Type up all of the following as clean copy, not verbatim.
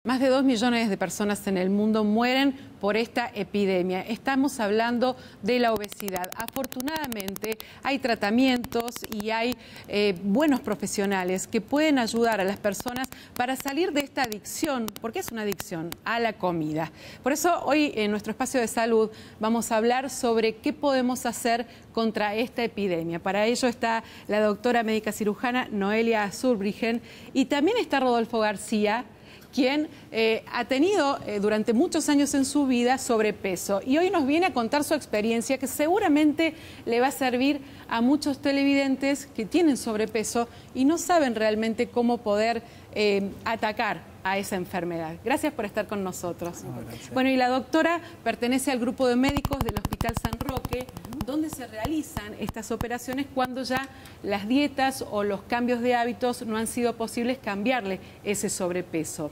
Más de 2 millones de personas en el mundo mueren por esta epidemia. Estamos hablando de la obesidad. Afortunadamente hay tratamientos y hay buenos profesionales que pueden ayudar a las personas para salir de esta adicción, porque es una adicción, a la comida. Por eso hoy en nuestro espacio de salud vamos a hablar sobre qué podemos hacer contra esta epidemia. Para ello está la doctora médica cirujana Noelia Zurbriggen y también está Rodolfo García, quien ha tenido durante muchos años en su vida sobrepeso y hoy nos viene a contar su experiencia que seguramente le va a servir a muchos televidentes que tienen sobrepeso y no saben realmente cómo poder atacar a esa enfermedad. Gracias por estar con nosotros. Bueno, y la doctora pertenece al grupo de médicos del Hospital San Roque, donde se realizan estas operaciones cuando ya las dietas o los cambios de hábitos no han sido posibles cambiarle ese sobrepeso.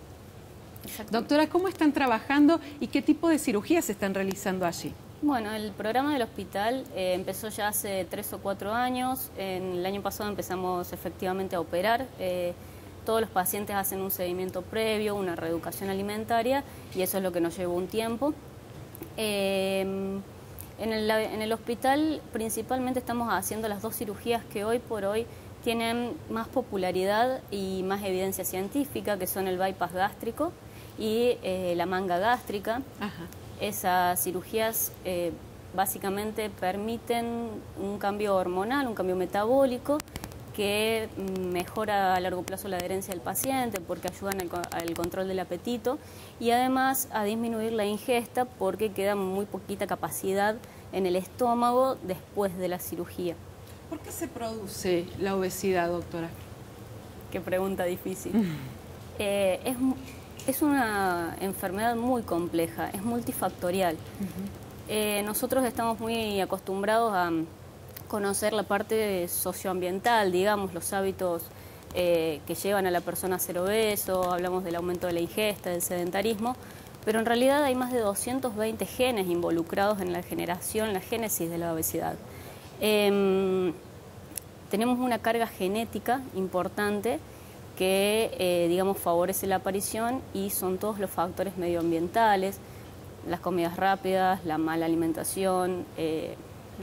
Doctora, ¿cómo están trabajando y qué tipo de cirugías se están realizando allí? Bueno, el programa del hospital empezó ya hace 3 o 4 años. El año pasado empezamos efectivamente a operar. Todos los pacientes hacen un seguimiento previo, una reeducación alimentaria y eso es lo que nos llevó un tiempo. En el hospital principalmente estamos haciendo las 2 cirugías que hoy por hoy tienen más popularidad y más evidencia científica, que son el bypass gástrico y la manga gástrica. Ajá. Esas cirugías básicamente permiten un cambio hormonal, un cambio metabólico que mejora a largo plazo la adherencia del paciente porque ayudan al control del apetito y además a disminuir la ingesta porque queda muy poquita capacidad en el estómago después de la cirugía. ¿Por qué se produce la obesidad, doctora? Qué pregunta difícil. Es una enfermedad muy compleja, es multifactorial. Nosotros estamos muy acostumbrados a conocer la parte socioambiental, digamos, los hábitos que llevan a la persona a ser obeso, hablamos del aumento de la ingesta, del sedentarismo, pero en realidad hay más de 220 genes involucrados en la generación, la génesis de la obesidad. Tenemos una carga genética importante que, digamos, favorece la aparición y son todos los factores medioambientales, las comidas rápidas, la mala alimentación, el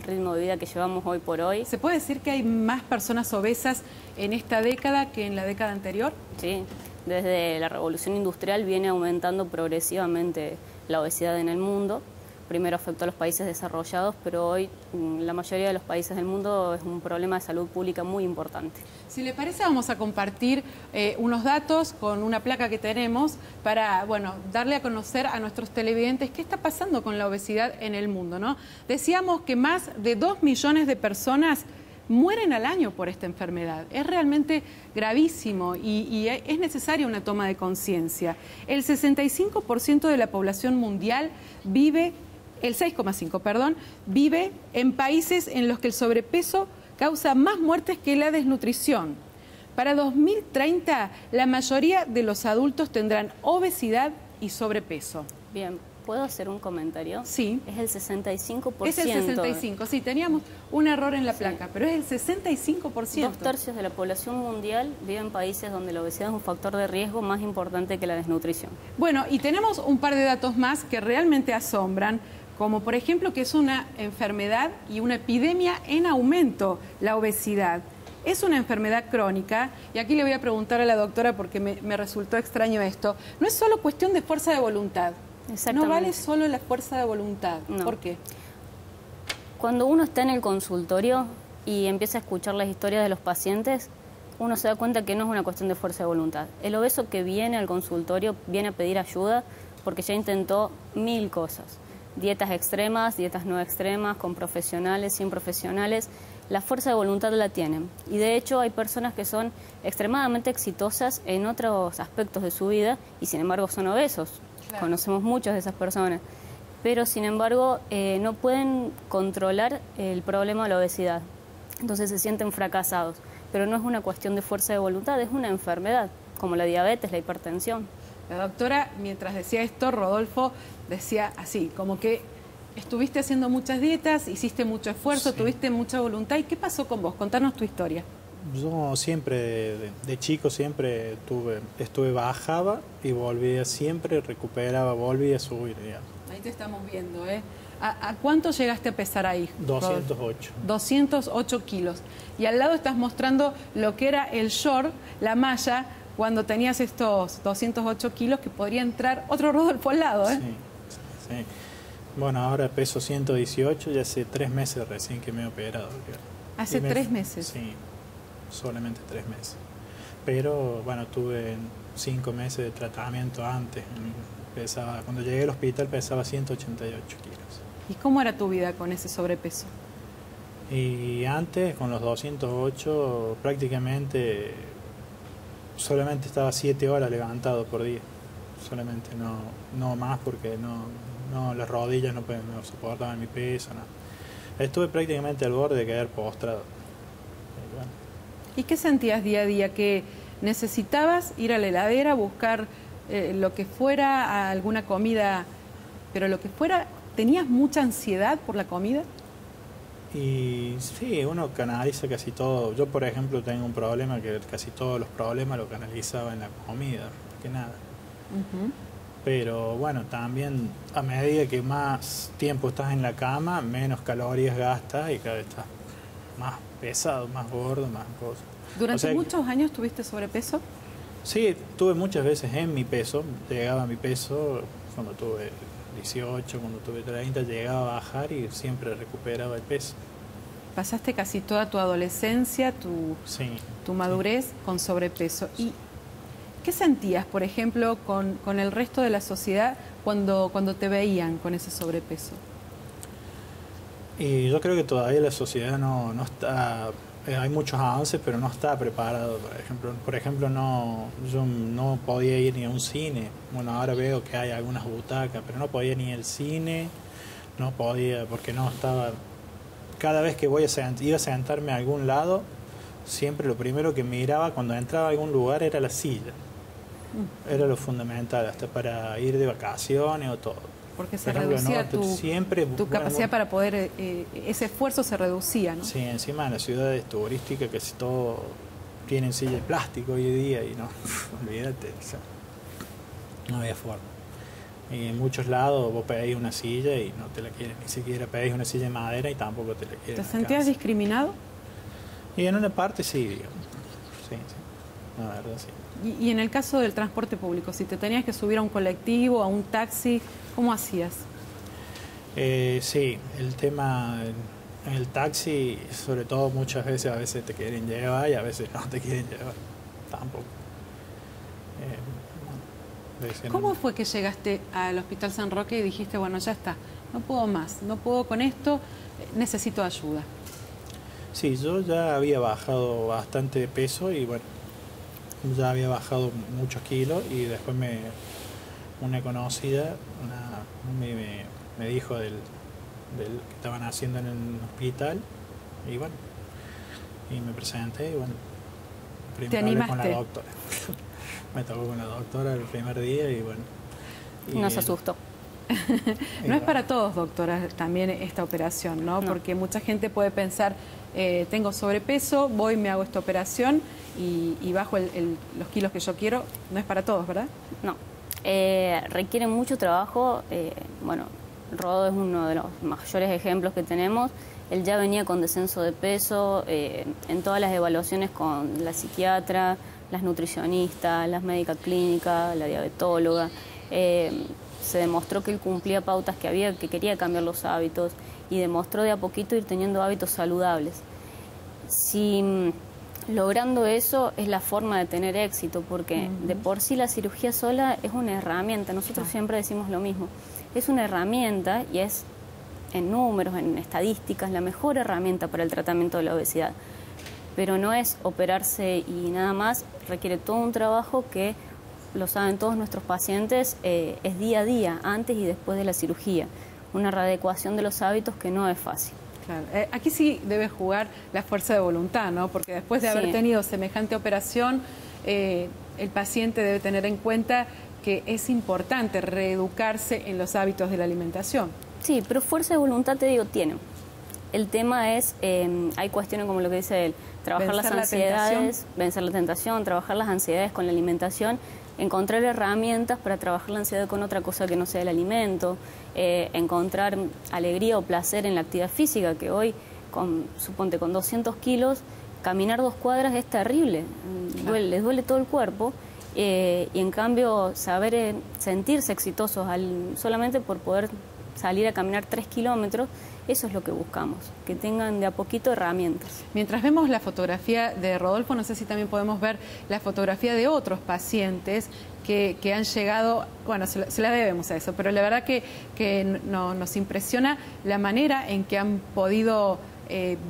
ritmo de vida que llevamos hoy por hoy. ¿Se puede decir que hay más personas obesas en esta década que en la década anterior? Sí, desde la revolución industrial viene aumentando progresivamente la obesidad en el mundo. Primero afectó a los países desarrollados, pero hoy la mayoría de los países del mundo es un problema de salud pública muy importante. Si le parece, vamos a compartir unos datos con una placa que tenemos para, bueno, darle a conocer a nuestros televidentes qué está pasando con la obesidad en el mundo, ¿no? Decíamos que más de 2 millones de personas mueren al año por esta enfermedad. Es realmente gravísimo y es necesaria una toma de conciencia. El 65% de la población mundial vive... El 6,5%, perdón, vive en países en los que el sobrepeso causa más muertes que la desnutrición. Para 2030, la mayoría de los adultos tendrán obesidad y sobrepeso. Bien, ¿puedo hacer un comentario? Sí. Es el 65%. Es el 65%, sí, teníamos un error en la placa, pero es el 65%. 2/3 de la población mundial vive en países donde la obesidad es un factor de riesgo más importante que la desnutrición. Bueno, y tenemos un par de datos más que realmente asombran, como por ejemplo que es una enfermedad y una epidemia en aumento, la obesidad. Es una enfermedad crónica, y aquí le voy a preguntar a la doctora porque me resultó extraño esto. No es solo cuestión de fuerza de voluntad. No vale solo la fuerza de voluntad. No. ¿Por qué? Cuando uno está en el consultorio y empieza a escuchar las historias de los pacientes, uno se da cuenta que no es una cuestión de fuerza de voluntad. El obeso que viene al consultorio viene a pedir ayuda porque ya intentó 1000 cosas. Dietas extremas, dietas no extremas, con profesionales, sin profesionales. La fuerza de voluntad la tienen. Y de hecho hay personas que son extremadamente exitosas en otros aspectos de su vida y sin embargo son obesos. Claro. Conocemos muchas de esas personas. Pero sin embargo no pueden controlar el problema de la obesidad. Entonces se sienten fracasados. Pero no es una cuestión de fuerza de voluntad, es una enfermedad, como la diabetes, la hipertensión. La doctora, mientras decía esto, Rodolfo decía así, como que estuviste haciendo muchas dietas, hiciste mucho esfuerzo, tuviste mucha voluntad. ¿Y qué pasó con vos? Contanos tu historia. Yo siempre, de chico, siempre bajaba y volvía, siempre recuperaba, volvía a subir, digamos. Ahí te estamos viendo, ¿eh? ¿A cuánto llegaste a pesar ahí? 208. 208 kilos. Y al lado estás mostrando lo que era el short, la malla, cuando tenías estos 208 kilos, que podría entrar otro Rodolfo al lado, ¿eh? Sí, sí. Bueno, ahora peso 118 y hace 3 meses recién que me he operado. ¿Hace 3 meses? Sí, solamente 3 meses. Pero, bueno, tuve 5 meses de tratamiento antes. Cuando llegué al hospital pesaba 188 kilos. ¿Y cómo era tu vida con ese sobrepeso? Y antes, con los 208, prácticamente solamente estaba 7 horas levantado por día. Solamente, no más, porque no las rodillas no soportaban mi peso, nada. Estuve prácticamente al borde de quedar postrado. Y, bueno. ¿Y qué sentías día a día? ¿Que necesitabas ir a la heladera, buscar lo que fuera, alguna comida, pero lo que fuera? ¿Tenías mucha ansiedad por la comida? Y sí, uno canaliza casi todo. Yo, por ejemplo, tengo un problema que casi todos los problemas lo canalizaba en la comida, más que nada. Pero bueno, también a medida que más tiempo estás en la cama, menos calorías gastas y cada vez estás más pesado, más gordo, más cosas. ¿Durante muchos años tuviste sobrepeso? Sí, tuve muchas veces en mi peso, llegaba a mi peso cuando tuve 18, cuando tuve 30, llegaba a bajar y siempre recuperaba el peso. Pasaste casi toda tu adolescencia, tu madurez con sobrepeso. ¿Y qué sentías, por ejemplo, con el resto de la sociedad cuando te veían con ese sobrepeso? Y yo creo que todavía la sociedad no está... hay muchos avances, pero no está preparado. Por ejemplo, yo no podía ir ni a un cine. Bueno, ahora veo que hay algunas butacas, pero no podía ni al cine, no podía porque no estaba... Cada vez que iba a sentarme a algún lado, siempre lo primero que miraba cuando entraba a algún lugar era la silla. Era lo fundamental, hasta para ir de vacaciones o todo. Porque se reducía tu capacidad para poder, ese esfuerzo se reducía, ¿no? Sí, encima en las ciudades turísticas casi todo tienen silla de plástico hoy día y no, olvídate, o sea, no había forma. Y en muchos lados vos pedís una silla y no te la quieren, ni siquiera pedís una silla de madera y tampoco te la quieren. ¿Te sentías discriminado? Y en una parte sí, digamos. Sí, la verdad sí. Y en el caso del transporte público, si te tenías que subir a un colectivo, a un taxi, ¿cómo hacías? Sí, el tema en el taxi, sobre todo muchas veces, a veces te quieren llevar y a veces no te quieren llevar, tampoco. ¿Cómo fue que llegaste al Hospital San Roque y dijiste, bueno, ya está, no puedo más, no puedo con esto, necesito ayuda? Sí, yo ya había bajado bastante de peso y bueno, ya había bajado muchos kilos y después una conocida me dijo del que estaban haciendo en el hospital y bueno, y me presenté y bueno, ¿te animaste? Con la doctora. Me tocó con la doctora el primer día y bueno. No se asustó. No es para todos, doctora, también esta operación, ¿no? Porque mucha gente puede pensar, tengo sobrepeso, voy, me hago esta operación y bajo los kilos que yo quiero. No es para todos, ¿verdad? No. Requiere mucho trabajo. Bueno, Rodo es uno de los mayores ejemplos que tenemos. Él ya venía con descenso de peso, en todas las evaluaciones con la psiquiatra, las nutricionistas, las médicas clínicas, la diabetóloga. Se demostró que él cumplía pautas que quería cambiar los hábitos y demostró de a poquito ir teniendo hábitos saludables. Si logrando eso es la forma de tener éxito, porque de por sí la cirugía sola es una herramienta. Nosotros siempre decimos lo mismo. Es una herramienta y es en números, en estadísticas, la mejor herramienta para el tratamiento de la obesidad. Pero no es operarse y nada más, requiere todo un trabajo que, lo saben todos nuestros pacientes, es día a día, antes y después de la cirugía. Una readecuación de los hábitos que no es fácil. Claro. Aquí sí debe jugar la fuerza de voluntad, ¿no? Porque después de haber tenido semejante operación, el paciente debe tener en cuenta que es importante reeducarse en los hábitos de la alimentación. Sí, pero fuerza de voluntad, te digo, tienen. El tema es, hay cuestiones como lo que dice él, trabajar las ansiedades, vencer la tentación, trabajar las ansiedades con la alimentación, encontrar herramientas para trabajar la ansiedad con otra cosa que no sea el alimento, encontrar alegría o placer en la actividad física, que hoy, suponte, con 200 kilos, caminar 2 cuadras es terrible, les duele todo el cuerpo, y en cambio saber sentirse exitosos solamente por poder salir a caminar 3 kilómetros, eso es lo que buscamos, que tengan de a poquito herramientas. Mientras vemos la fotografía de Rodolfo, no sé si también podemos ver la fotografía de otros pacientes que han llegado, bueno, se la debemos a eso, pero la verdad que nos impresiona la manera en que han podido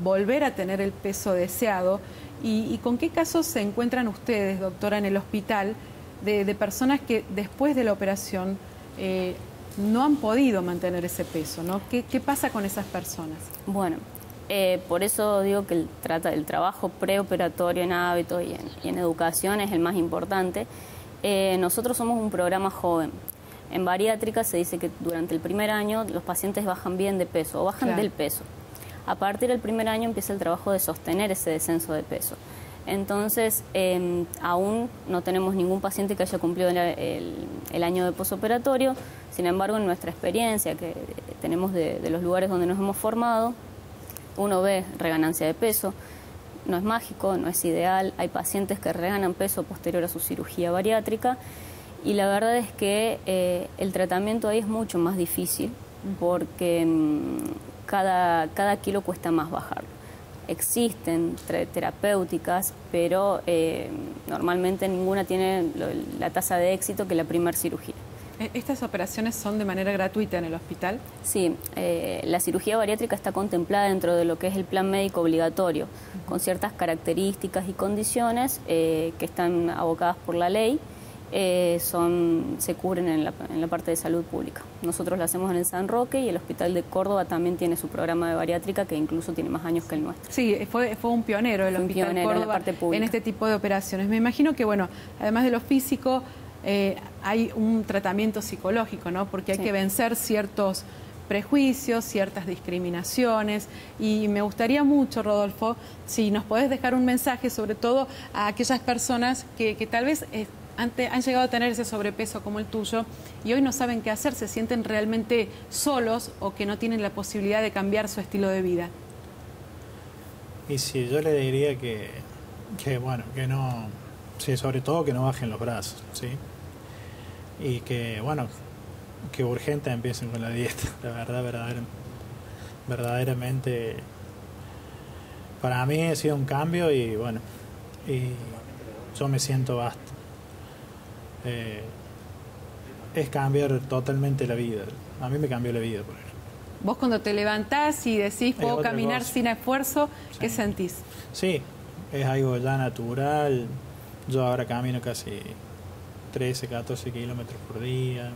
volver a tener el peso deseado. ¿Y con qué casos se encuentran ustedes, doctora, en el hospital de personas que después de la operación no han podido mantener ese peso, ¿no? ¿Qué pasa con esas personas? Bueno, por eso digo que el trabajo preoperatorio en hábitos y en educación es el más importante. Nosotros somos un programa joven. En bariátrica se dice que durante el primer año los pacientes bajan bien de peso o bajan del peso. A partir del primer año empieza el trabajo de sostener ese descenso de peso. Entonces, aún no tenemos ningún paciente que haya cumplido el año de posoperatorio. Sin embargo, en nuestra experiencia que tenemos de los lugares donde nos hemos formado, uno ve reganancia de peso. No es mágico, no es ideal. Hay pacientes que reganan peso posterior a su cirugía bariátrica y la verdad es que el tratamiento ahí es mucho más difícil porque cada kilo cuesta más bajarlo. Existen terapéuticas, pero normalmente ninguna tiene la tasa de éxito que la primera cirugía. ¿Estas operaciones son de manera gratuita en el hospital? Sí, la cirugía bariátrica está contemplada dentro de lo que es el plan médico obligatorio, con ciertas características y condiciones que están abocadas por la ley, se cubren en la parte de salud pública. Nosotros lo hacemos en el San Roque y el Hospital de Córdoba también tiene su programa de bariátrica que incluso tiene más años que el nuestro. Sí, fue un pionero el Hospital de Córdoba en este tipo de operaciones. Me imagino que, bueno, además de lo físico, hay un tratamiento psicológico, ¿no? Porque hay que vencer ciertos prejuicios, ciertas discriminaciones, y me gustaría mucho, Rodolfo, si nos podés dejar un mensaje, sobre todo a aquellas personas que tal vez han llegado a tener ese sobrepeso como el tuyo y hoy no saben qué hacer, se sienten realmente solos o que no tienen la posibilidad de cambiar su estilo de vida. Y sí, yo le diría que bueno, que no, sí, sobre todo que no bajen los brazos, ¿sí? Y que, bueno, que urgente empiecen con la dieta, la verdad, verdaderamente, para mí ha sido un cambio y bueno, y yo me siento basta. Es cambiar totalmente la vida. A mí me cambió la vida por eso. Vos cuando te levantás y decís puedo caminar sin esfuerzo, ¿qué sentís? Sí, es algo ya natural. Yo ahora camino casi 13, 14 kilómetros por día.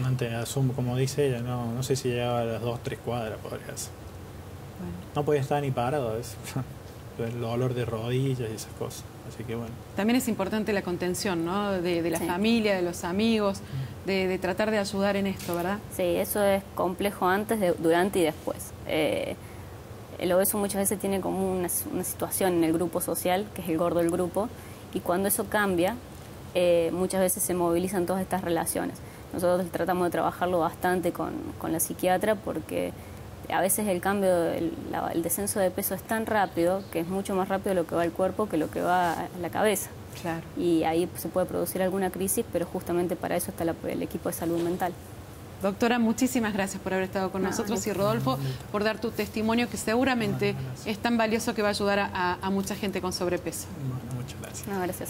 Antes asumo, como dice ella, no sé si llegaba a las 2, 3 cuadras podría ser. Bueno. No podía estar ni parado a veces. El dolor de rodillas y esas cosas. Así que bueno. También es importante la contención, ¿no? De la familia, de los amigos, de tratar de ayudar en esto, ¿verdad? Sí, eso es complejo antes, durante y después. El obeso muchas veces tiene como una situación en el grupo social, que es el gordo del grupo, y cuando eso cambia, muchas veces se movilizan todas estas relaciones. Nosotros tratamos de trabajarlo bastante con la psiquiatra porque a veces el cambio, el descenso de peso es tan rápido que es mucho más rápido lo que va al cuerpo que lo que va a la cabeza. Claro. Y ahí se puede producir alguna crisis, pero justamente para eso está el equipo de salud mental. Doctora, muchísimas gracias por haber estado con nosotros y Rodolfo por dar tu testimonio que seguramente es tan valioso que va a ayudar a mucha gente con sobrepeso. Muchas gracias. Gracias.